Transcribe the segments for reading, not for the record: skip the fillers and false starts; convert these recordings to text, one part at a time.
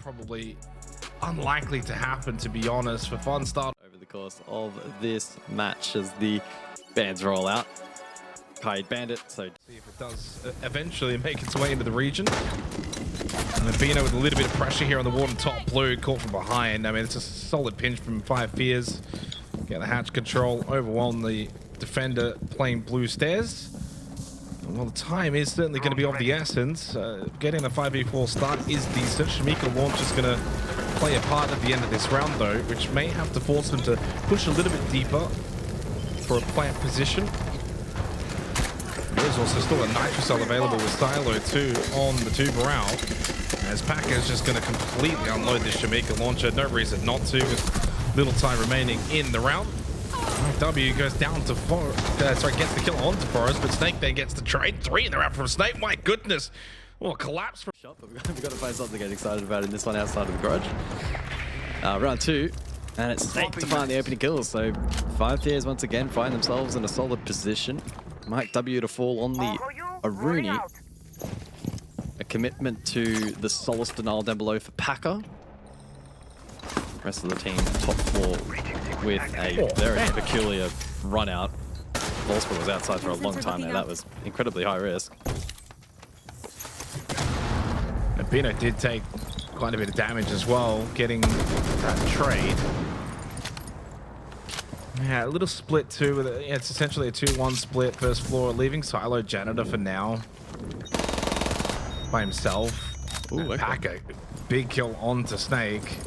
probably unlikely to happen, to be honest, for Fun start over the course of this match as the bands roll out. Kaid Bandit, so see if it does eventually make its way into the region. And Bino with a little bit of pressure here on the wall and top blue, caught from behind. I mean, it's a solid pinch from 5 Fears. Get the hatch control, overwhelm the defender playing blue stairs. Well, the time is certainly going to be of the essence. Getting a 5v4 start is decent. Shamika launch is going to play a part at the end of this round, though, which may have to force them to push a little bit deeper for a plant position. There's also still a Nitrocell available with Silo too on the Tubarão, as Packer is just going to completely unload this Shamika launcher. No reason not to, with little time remaining in the round. W goes down to gets the kill onto Forest, but Snake then gets the trade. 3 in the round from Snake. My goodness. Oh, collapse from shot, but we've got to find something to get excited about in this one outside of the garage. Round 2, and it's Snake to find the opening kills. So 5 Fears once again find themselves in a solid position. Mike W to fall on the Aruni. A commitment to the Solace denial down below for Packer. Rest of the team top floor with a very peculiar run out. Volsper was outside for a long time there. That was incredibly high risk. And Bino did take quite a bit of damage as well, getting that trade. Yeah, a little split too. With it's essentially a 2-1 split first floor, leaving Silo Janitor for now by himself. Ooh, okay. Packer, big kill onto Snake.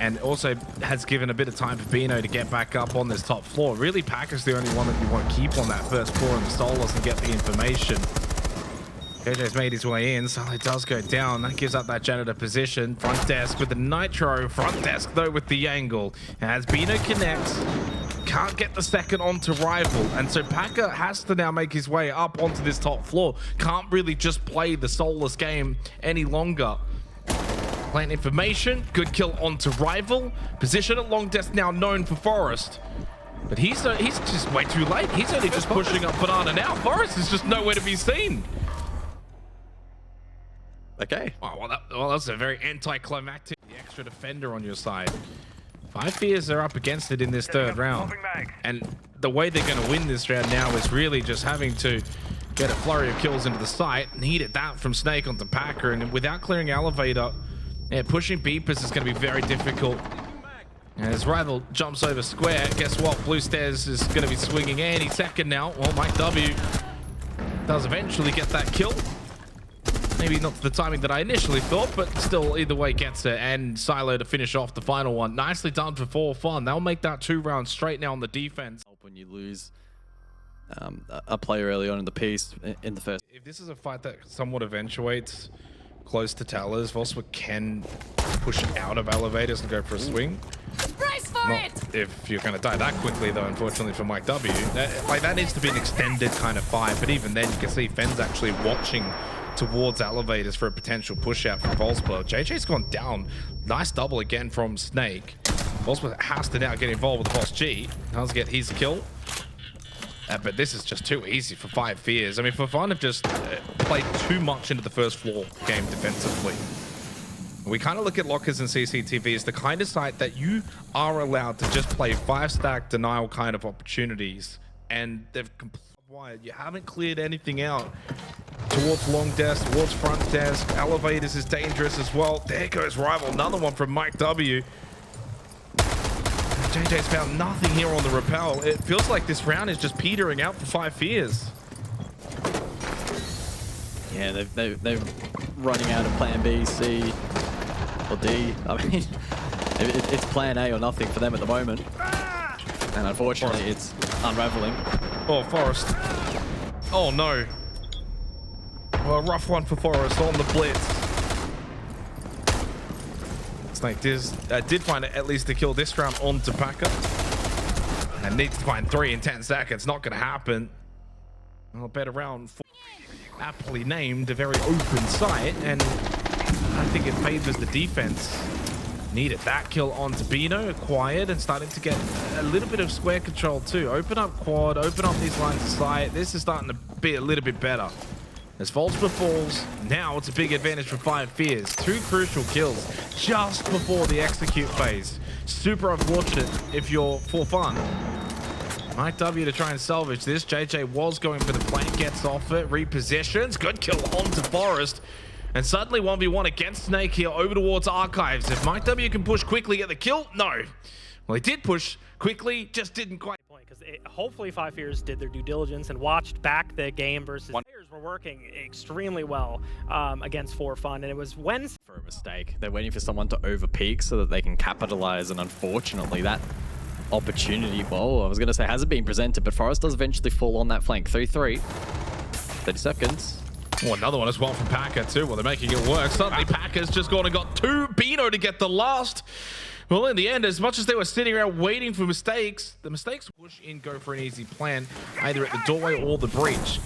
And also has given a bit of time for Bino to get back up on this top floor. Really, Packer's the only one that you want to keep on that first floor in the Solos and get the information. JJ's made his way in, so it does go down. That gives up that Janitor position. Front desk with the Nitro. Front desk, though, with the angle. As Bino connects, can't get the second onto Rival. And so Packer has to now make his way up onto this top floor. Can't really just play the soulless game any longer. Plant information, good kill onto Rival. Position at long desk now known for Forest. But he's just way too late. He's only just pushing up Banana now. Forest is just nowhere to be seen. Okay. Oh, well, that's a very anticlimactic. The extra defender on your side. 5 Fears are up against it in this third round. And the way they're going to win this round now is really just having to get a flurry of kills into the site. Needed that from Snake onto Packer. And without clearing elevator, yeah, pushing Beepers is going to be very difficult. And as Rival jumps over square, guess what? Blue Stairs is going to be swinging any second now. Well, Mike W does eventually get that kill. Maybe not the timing that I initially thought, but still either way gets it. And Silo to finish off the final one. Nicely done for Fun. They'll make that 2 rounds straight now on the defense. When you lose a player early on in the piece in the first. If this is a fight that somewhat eventuates close to towers, Volsper can push out of elevators and go for a swing. Brace for Not it! if you're going to die that quickly, though, unfortunately for Mike W. That needs to be an extended kind of fight, but even then you can see Fenn's actually watching towards elevators for a potential push out from Volsper. JJ's gone down. Nice double again from Snake. Volsper has to now get involved with the Boss G. Does get his kill. But this is just too easy for 5 Fears. I mean, for Fun have just played too much into the first floor game defensively. We kind of look at lockers and CCTV as the kind of site that you are allowed to just play 5-stack denial kind of opportunities. And they've completely wired. You haven't cleared anything out towards long desk, towards front desk. Elevators is dangerous as well. There goes Rival. Another one from Mike W. JJ's found nothing here on the rappel. It feels like this round is just petering out for 5 Fears. Yeah, they're running out of plan B, C, or D. I mean, it's plan A or nothing for them at the moment. And unfortunately, it's unraveling. Oh, Forest. Oh, no. Well, a rough one for Forest on the blitz. Snake did find at least a kill this round onto Packer. And needs to find 3 in 10 seconds. Not going to happen. Well, better round 4. Aptly named, a very open site. And I think it favors the defense. Needed that kill onto Bino, acquired, and starting to get a little bit of square control too. Open up quad, open up these lines of sight. This is starting to be a little bit better. As Volsper falls, now it's a big advantage for Five Fears. 2 crucial kills just before the execute phase. Super unfortunate if you're for fun. Mike W to try and salvage this. JJ was going for the flank, gets off it, repositions. Good kill onto Forest. And suddenly 1v1 against Snake here over towards Archives. If Mike W can push quickly, get the kill? No. Well, he did push quickly, just didn't quite. Because hopefully Five Fears did their due diligence and watched back the game versus players were working extremely well against For Fun, and it was when for a mistake. They're waiting for someone to overpeak so that they can capitalize, and unfortunately that opportunity, well, I was going to say hasn't been presented, but Forest does eventually fall on that flank. 3-3. 30 seconds. Oh, another one as well from Packer too. Well, they're making it work. Suddenly Packer's just gone and got 2. Bino to get the last. Well, in the end, as much as they were sitting around waiting for mistakes, the mistakes push in, go for an easy plan, either at the doorway or the breach.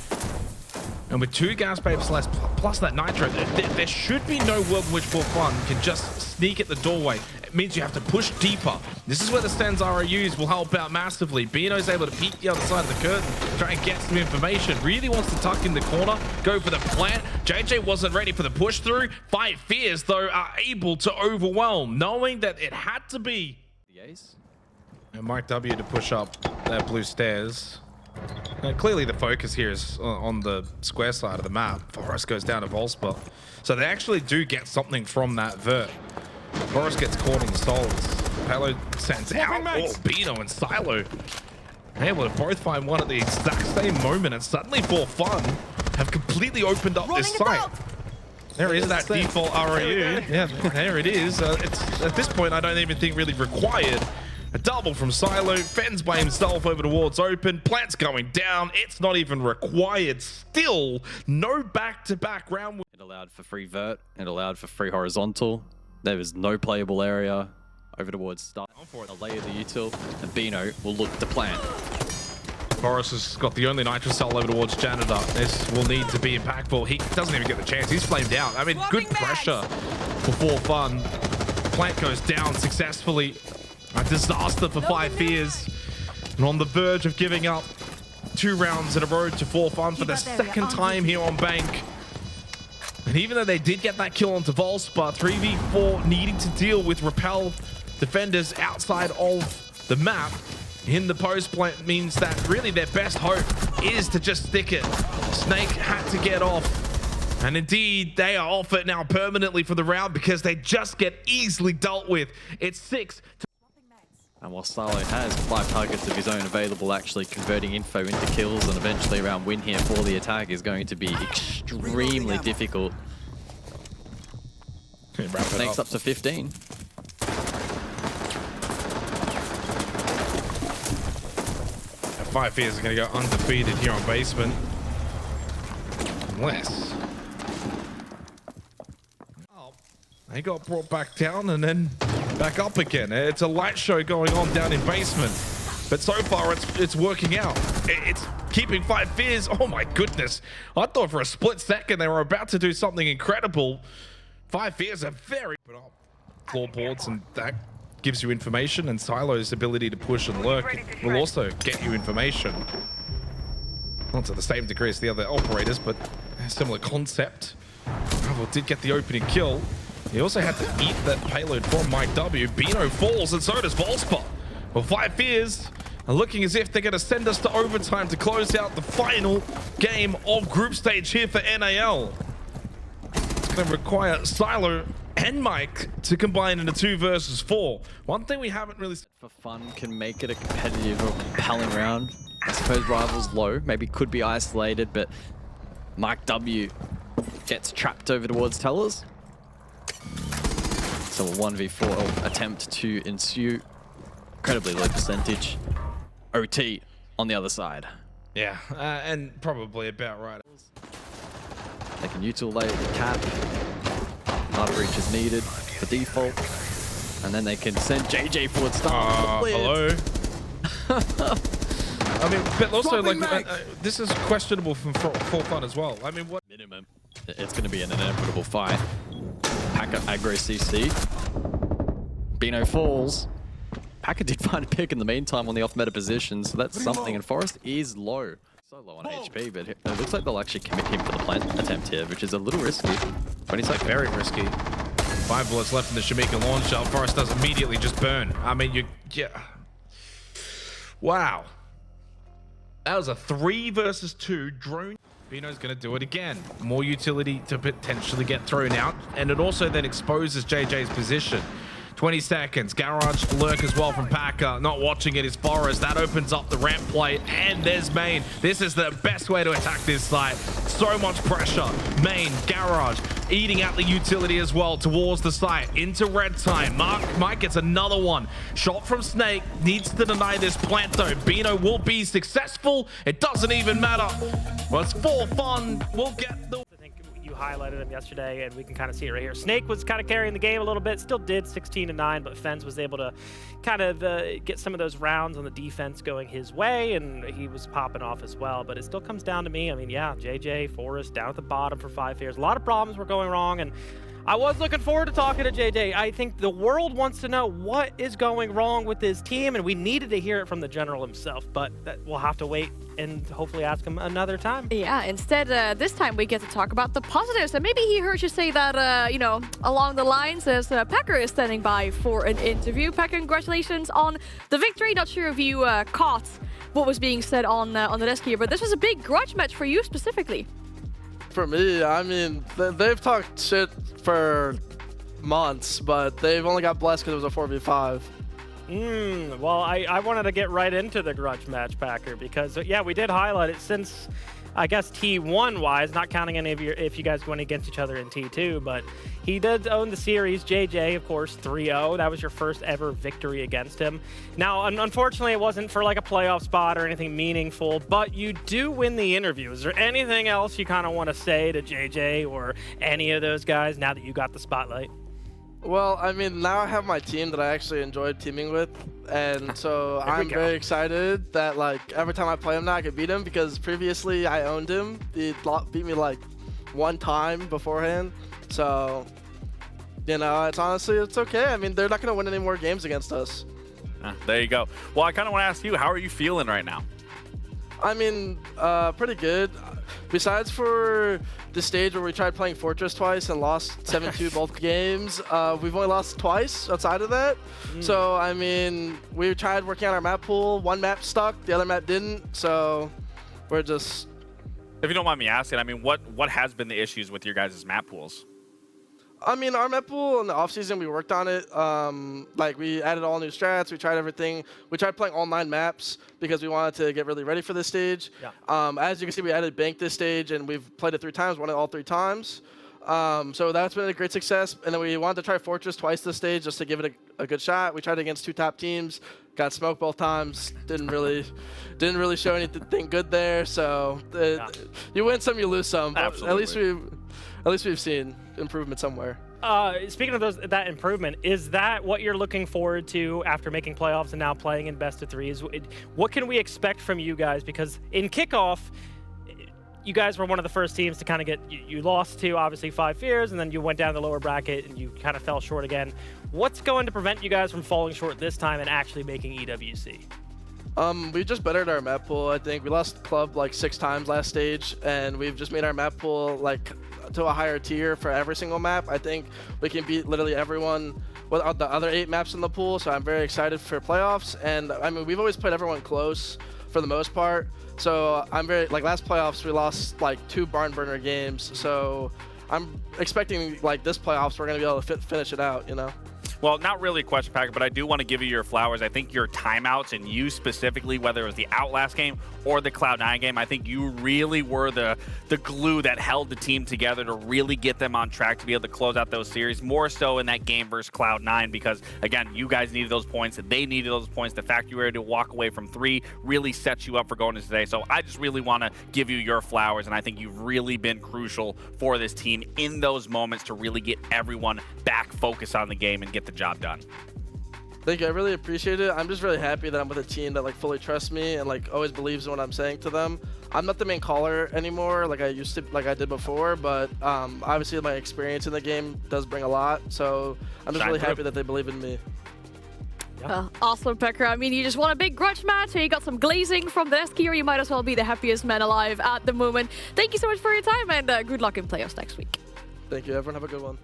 And with 2 gas babes less, plus that nitro, there should be no world in which For Fun can just sneak at the doorway. It means you have to push deeper. This is where the Stens ROUs will help out massively. Bino's able to peek the other side of the curtain, try and get some information. Really wants to tuck in the corner, go for the plant. JJ wasn't ready for the push through. Five Fears, though, are able to overwhelm, knowing that it had to be The ace. and Mike W to push up that blue stairs. Clearly the focus here is on the square side of the map. Forest goes down to Volsper. So they actually do get something from that vert. Forest gets caught in the souls. Palo sends out. Oh, Bino and Silo able to both find one at the exact same moment, and suddenly For Fun have completely opened up this site. There is that default ROU. Yeah, there it is. It's at this point I don't even think really required. A double from Silo, fends by himself over towards open, plant's going down, it's not even required. Still, no back-to-back round. It allowed for free vert, it allowed for free horizontal. There was no playable area over towards start. A layer the util, and Bino will look to plant. Forrest has got the only nitro cell over towards Janitor. This will need to be impactful. He doesn't even get the chance, he's flamed out. I mean, good pressure for For Fun. Plant goes down successfully. A disaster for Five Fears, and on the verge of giving up 2 rounds in a row to For Fun for the second time here on Bank. And even though they did get that kill onto Volspa, 3v4 needing to deal with repel defenders outside of the map in the post plant means that really their best hope is to just stick it. Snake had to get off. And indeed, they are off it now permanently for the round because they just get easily dealt with. It's 6. And while Silo has 5 targets of his own available, actually converting info into kills and eventually around win here for the attack is going to be extremely difficult. Next up to 15. Five Fears are going to go undefeated here on basement. Unless they got brought back down and then back up again. It's a light show going on down in basement. But so far, it's working out. It's keeping Five Fears. Oh my goodness. I thought for a split second they were about to do something incredible. Five Fears are very floorboards, and that gives you information, and Silo's ability to push and lurk will also get you information. Not to the same degree as the other operators, but a similar concept. Bravo did get the opening kill. He also had to eat that payload from Mike W. Bino falls, and so does Volspa. Well, Five Fears are looking as if they're going to send us to overtime to close out the final game of group stage here for NAL. It's going to require Silo and Mike to combine into 2 versus 4. One thing we haven't really... For Fun can make it a competitive or compelling round. I suppose Rivals low, maybe could be isolated, but Mike W gets trapped over towards Tellers. So a 1v4 attempt to ensue. Incredibly low percentage. OT on the other side. Yeah, and probably about right. They can utilate the cap. Hard breach is needed for default. And then they can send JJ forward start. Hello. I mean, but also, like, this is questionable for Fun as well. I mean, what? Minimum. It's going to be an inevitable fight. Packer aggro CC. Bino falls. Packer did find a pick in the meantime on the off-meta position, so that's something. And Forest is low. So low on HP, but it looks like they'll actually commit him for the plant attempt here, which is a little risky. 20 seconds. Very risky. 5 bullets left in the Shamika launch shell. Forest does immediately just burn. I mean, yeah. Wow. That was a 3 versus 2 drone. Bino's going to do it again. More utility to potentially get thrown out. And it also then exposes JJ's position. 20 seconds. Garage lurk as well from Packer. Not watching it is Forest. That opens up the ramp play. And there's Main. This is the best way to attack this site. So much pressure. Main, Garage, eating out the utility as well towards the site. Into red time. Mike gets another one. Shot from Snake. Needs to deny this plant though. Bino will be successful. It doesn't even matter. Well, it's for fun. We'll get the... You highlighted him yesterday, and we can kind of see it right here. Snake was kind of carrying the game a little bit, still did 16-9, but Fens was able to kind of get some of those rounds on the defense going his way, and he was popping off as well. But it still comes down to me. I mean, yeah, JJ, Forrest down at the bottom for 5 years. A lot of problems were going wrong, and I was looking forward to talking to JJ. I think the world wants to know what is going wrong with his team, and we needed to hear it from the general himself, but we'll have to wait and hopefully ask him another time. Yeah, instead, this time we get to talk about the positives. And maybe he heard you say that, you know, along the lines as Packer is standing by for an interview. Packer, congratulations on the victory. Not sure if you caught what was being said on the desk here, but this was a big grudge match for you specifically. For me, I mean, they've talked shit for months, but they've only got blessed because it was a 4v5. Well, I wanted to get right into the grudge match, Packer, because, yeah, we did highlight it since, I guess, T1-wise, not counting any of if you guys went against each other in T2, but he did own the series. JJ, of course, 3-0. That was your first ever victory against him. Now, unfortunately, it wasn't for, like, a playoff spot or anything meaningful, but you do win the interview. Is there anything else you kind of want to say to JJ or any of those guys now that you got the spotlight? Well, I mean, now I have my team that I actually enjoyed teaming with, and so I'm very excited that, like, every time I play him now, I can beat him, because previously I owned him. He beat me, like, 1 time beforehand, so, you know, it's okay. I mean, they're not going to win any more games against us. There you go. Well, I kind of want to ask you, how are you feeling right now? I mean, pretty good. Besides for the stage where we tried playing Fortress twice and lost 7-2 both games, we've only lost twice outside of that. So, I mean, we tried working on our map pool. One map stuck, the other map didn't. So, we're just... If you don't mind me asking, I mean, what has been the issues with your guys' map pools? I mean, our map pool in the offseason, we worked on it. Like, we added all new strats. We tried everything. We tried playing all 9 maps because we wanted to get really ready for this stage. Yeah. As you can see, we added Bank this stage, and we've played it 3 times, won it all 3 times. So that's been a great success. And then we wanted to try Fortress twice this stage just to give it a good shot. We tried against 2 top teams, got smoked both times. Didn't really show anything good there. So you win some, you lose some. But at least we've seen improvement somewhere. Speaking of that improvement, is that what you're looking forward to after making playoffs and now playing in best of 3s? What can we expect from you guys? Because in kickoff, you guys were one of the first teams to kind of get, you lost to obviously 5 Fears, and then you went down the lower bracket and you kind of fell short again. What's going to prevent you guys from falling short this time and actually making EWC? We just bettered our map pool, I think. We lost club like 6 times last stage, and we've just made our map pool like to a higher tier for every single map. I think we can beat literally everyone with the other 8 maps in the pool, so I'm very excited for playoffs. And I mean, we've always played everyone close for the most part, so I'm very, like, last playoffs we lost like 2 barn burner games, so I'm expecting like this playoffs we're gonna be able to finish it out, you know. Well, not really a question, Packer, but I do want to give you your flowers. I think your timeouts, and you specifically, whether it was the Outlast game or the Cloud9 game, I think you really were the glue that held the team together to really get them on track to be able to close out those series, more so in that game versus Cloud9, because, again, you guys needed those points, they needed those points. The fact you were able to walk away from 3 really sets you up for going into today. So I just really want to give you your flowers, and I think you've really been crucial for this team in those moments to really get everyone back focused on the game and get the job done. Thank you. I really appreciate it. I'm just really happy that I'm with a team that like fully trusts me and like always believes in what I'm saying to them. I'm not the main caller anymore like I did before, but obviously my experience in the game does bring a lot. So I'm just really happy that they believe in me. Awesome, Pecker. I mean, you just won a big grudge match, and you got some glazing from the skier. You might as well be the happiest man alive at the moment. Thank you so much for your time, and good luck in playoffs next week. Thank you, everyone. Have a good one.